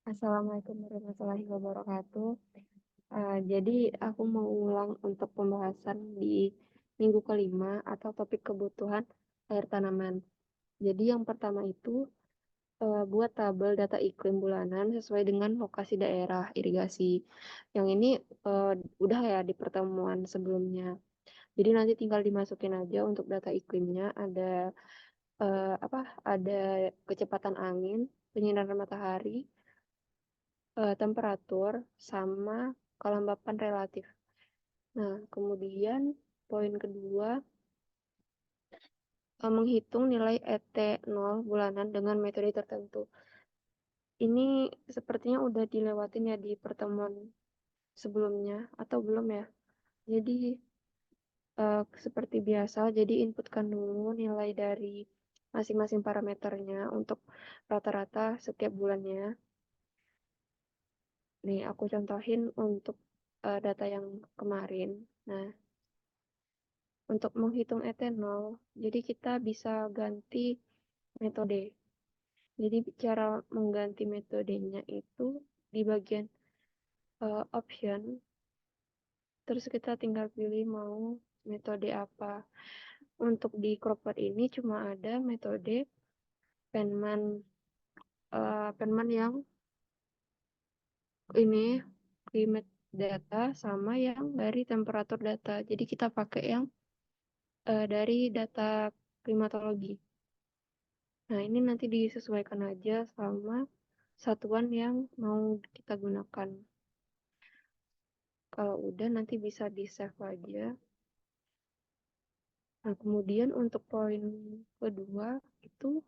Assalamualaikum warahmatullahi wabarakatuh. Jadi aku mau ulang untuk pembahasan di minggu kelima atau topik kebutuhan air tanaman. Jadi yang pertama itu buat tabel data iklim bulanan sesuai dengan lokasi daerah irigasi. Yang ini udah ya di pertemuan sebelumnya. Jadi nanti tinggal dimasukin aja untuk data iklimnya ada apa? Ada kecepatan angin, penyinaran matahari, temperatur, sama kelembapan relatif. Nah, kemudian poin kedua, menghitung nilai ET0 bulanan dengan metode tertentu. Ini sepertinya udah dilewatin ya di pertemuan sebelumnya atau belum ya. Jadi seperti biasa, jadi inputkan dulu nilai dari masing-masing parameternya untuk rata-rata setiap bulannya. Nih, aku contohin untuk data yang kemarin. Nah, untuk menghitung etanol, jadi kita bisa ganti metode. Jadi cara mengganti metodenya itu di bagian option, terus kita tinggal pilih mau metode apa. Untuk di Cropper ini cuma ada metode Penman Penman yang ini climate data sama yang dari temperatur data. Jadi kita pakai yang dari data klimatologi. Nah, ini nanti disesuaikan aja sama satuan yang mau kita gunakan. Kalau udah nanti bisa di-save aja. Nah, kemudian untuk poin kedua itu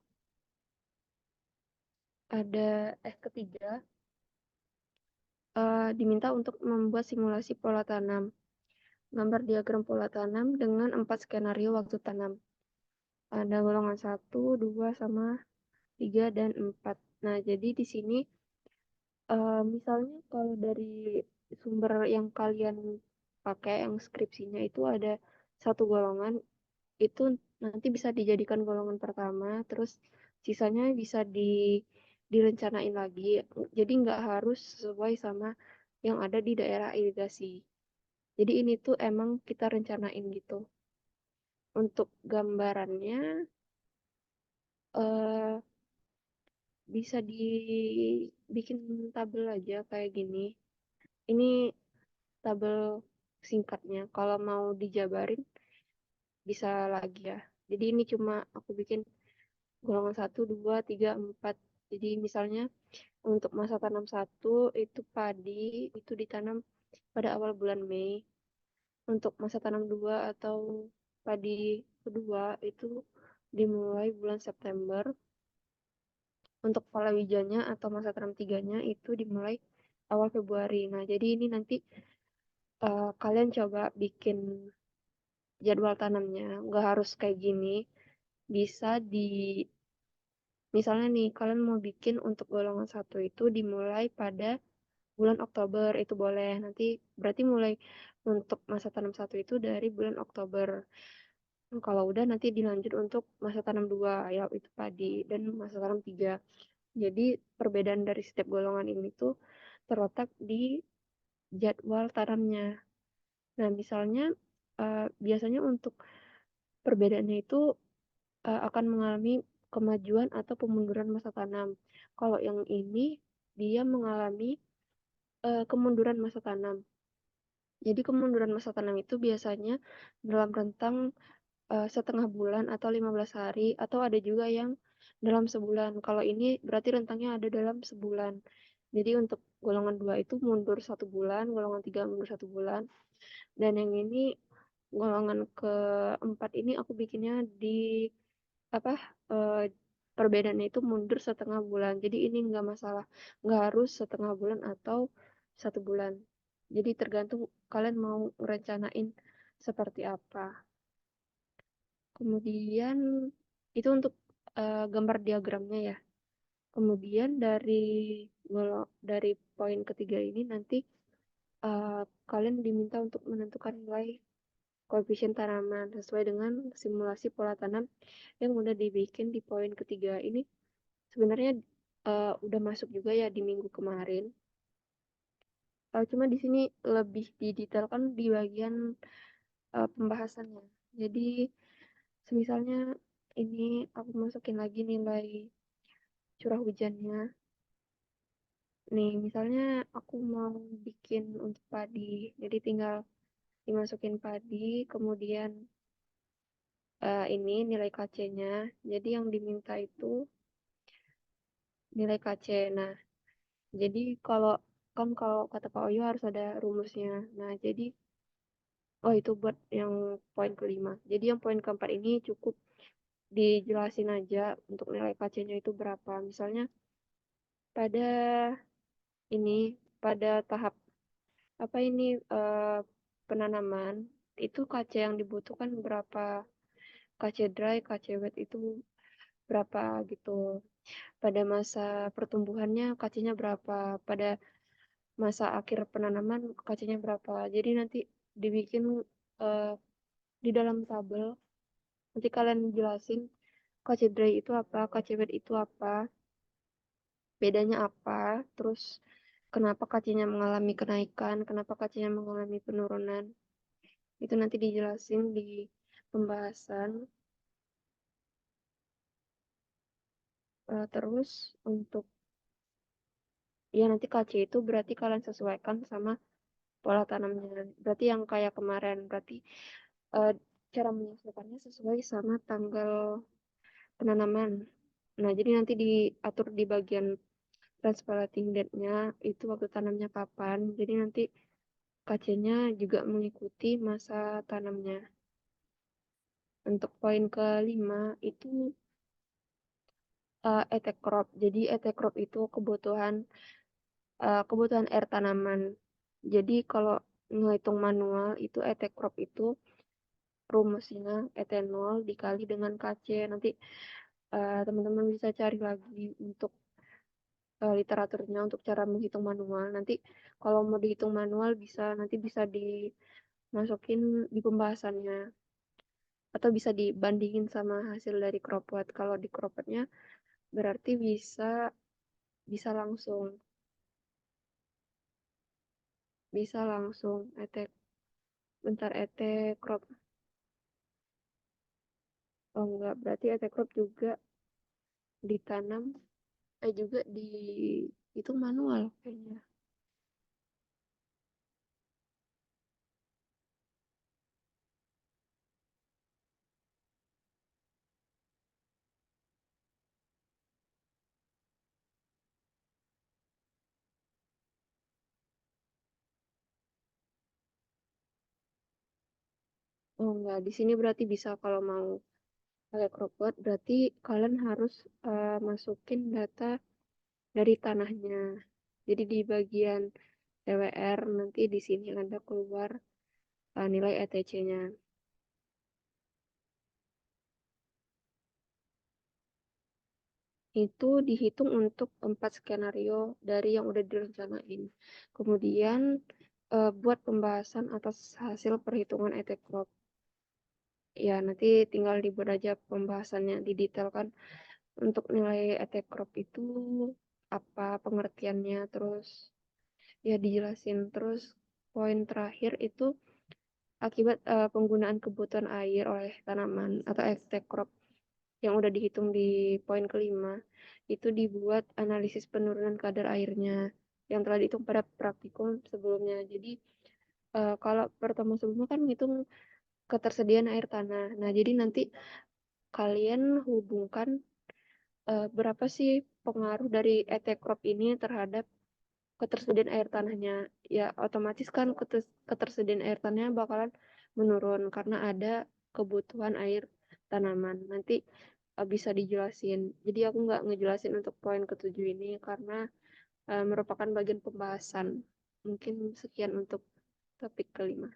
ketiga diminta untuk membuat simulasi pola tanam. Gambar diagram pola tanam dengan 4 skenario waktu tanam. Ada golongan 1, 2, sama 3, dan 4. Nah, jadi di sini misalnya kalau dari sumber yang kalian pakai yang skripsinya itu ada satu golongan itu nanti bisa dijadikan golongan pertama, terus sisanya bisa direncanain lagi. Jadi nggak harus sesuai sama yang ada di daerah irigasi. Jadi ini tuh emang kita rencanain gitu. Untuk gambarannya eh, bisa dibikin tabel aja kayak gini. Ini tabel singkatnya. Kalau mau dijabarin bisa lagi ya. Jadi ini cuma aku bikin golongan 1, 2, 3, 4. Jadi misalnya untuk masa tanam 1 itu padi itu ditanam pada awal bulan Mei. Untuk masa tanam 2 atau padi kedua itu dimulai bulan September. Untuk palawijanya atau masa tanam tiganya itu dimulai awal Februari. Nah, jadi ini nanti kalian coba bikin jadwal tanamnya. Nggak harus kayak gini. Bisa misalnya nih, kalian mau bikin untuk golongan 1 itu dimulai pada bulan Oktober, itu boleh. Nanti berarti mulai untuk masa tanam 1 itu dari bulan Oktober. Kalau udah nanti dilanjut untuk masa tanam 2, ya itu padi, dan masa tanam 3. Jadi perbedaan dari setiap golongan ini tuh terletak di jadwal tanamnya. Nah, misalnya biasanya untuk perbedaannya itu akan mengalami kemajuan atau pemunduran masa tanam. Kalau yang ini dia mengalami kemunduran masa tanam. Jadi kemunduran masa tanam itu biasanya dalam rentang setengah bulan atau 15 hari atau ada juga yang dalam sebulan. Kalau ini berarti rentangnya ada dalam sebulan. Jadi untuk golongan 2 itu mundur 1 bulan, golongan 3 mundur 1 bulan. Dan yang ini golongan keempat ini aku bikinnya di apa eh, perbedaannya itu mundur setengah bulan. Jadi ini nggak masalah, nggak harus setengah bulan atau 1 bulan. Jadi tergantung kalian mau ngerencanain seperti apa. Kemudian itu untuk gambar diagramnya ya. Kemudian dari poin ketiga ini nanti kalian diminta untuk menentukan nilai koefisien tanaman sesuai dengan simulasi pola tanam yang udah dibikin di poin ketiga ini. Sebenarnya udah masuk juga ya di minggu kemarin. Cuma di sini lebih didetailkan di bagian pembahasannya. Jadi semisalnya ini aku masukin lagi nilai curah hujannya. Nih, misalnya aku mau bikin untuk padi, jadi tinggal dimasukin padi, kemudian ini nilai KC-nya. Jadi yang diminta itu nilai KC. Nah, jadi kalau kata Pak Oyo harus ada rumusnya. Nah, jadi oh itu buat yang poin kelima. Jadi yang poin keempat ini cukup dijelasin aja untuk nilai KC-nya itu berapa. Misalnya pada ini pada tahap apa ini penanaman itu KC yang dibutuhkan berapa, KC dry, KC wet itu berapa gitu. Pada masa pertumbuhannya KC-nya berapa, pada masa akhir penanaman KC-nya berapa. Jadi nanti dibikin eh, di dalam tabel, nanti kalian jelasin KC dry itu apa, KC wet itu apa, bedanya apa, terus kenapa KC-nya mengalami kenaikan, kenapa KC-nya mengalami penurunan. Itu nanti dijelasin di pembahasan. Terus untuk ya nanti KC itu berarti kalian sesuaikan sama pola tanamnya. Berarti yang kayak kemarin, berarti eh, cara menyesuaikannya sesuai sama tanggal penanaman. Nah, jadi nanti diatur di bagian transplanting date-nya itu waktu tanamnya kapan. Jadi nanti KC-nya juga mengikuti masa tanamnya. Untuk poin kelima itu etek crop. Jadi etek crop itu kebutuhan air tanaman. Jadi kalau ngitung manual itu etek crop itu rumusnya etanol dikali dengan KC. Nanti teman-teman bisa cari lagi untuk literaturnya untuk cara menghitung manual. Nanti kalau mau dihitung manual nanti bisa dimasukin di pembahasannya atau bisa dibandingin sama hasil dari Cropwat. Kalau di Cropwatnya berarti bisa bisa langsung bisa langsung etek bentar etek crop. Oh enggak, berarti etek crop juga ditanam juga di itu manual kayaknya. Oh enggak, di sini berarti bisa kalau mau pakai cropbot berarti kalian harus masukin data dari tanahnya. Jadi di bagian TWR nanti di sini ada keluar nilai ETC-nya. Itu dihitung untuk 4 skenario dari yang udah direncanain. Kemudian buat pembahasan atas hasil perhitungan ET crop. Ya, nanti tinggal dibuat aja pembahasannya, didetailkan untuk nilai ET crop itu apa pengertiannya, terus ya dijelasin. Terus poin terakhir itu akibat penggunaan kebutuhan air oleh tanaman atau ET crop yang udah dihitung di poin kelima itu dibuat analisis penurunan kadar airnya yang telah dihitung pada praktikum sebelumnya. Jadi kalau pertemuan sebelumnya kan ngitung ketersediaan air tanah. Nah, jadi nanti kalian hubungkan berapa sih pengaruh dari ET crop ini terhadap ketersediaan air tanahnya. Ya, otomatis kan ketersediaan air tanahnya bakalan menurun karena ada kebutuhan air tanaman. Nanti bisa dijelasin. Jadi aku nggak ngejelasin untuk poin ketujuh ini karena merupakan bagian pembahasan. Mungkin sekian untuk topik kelima.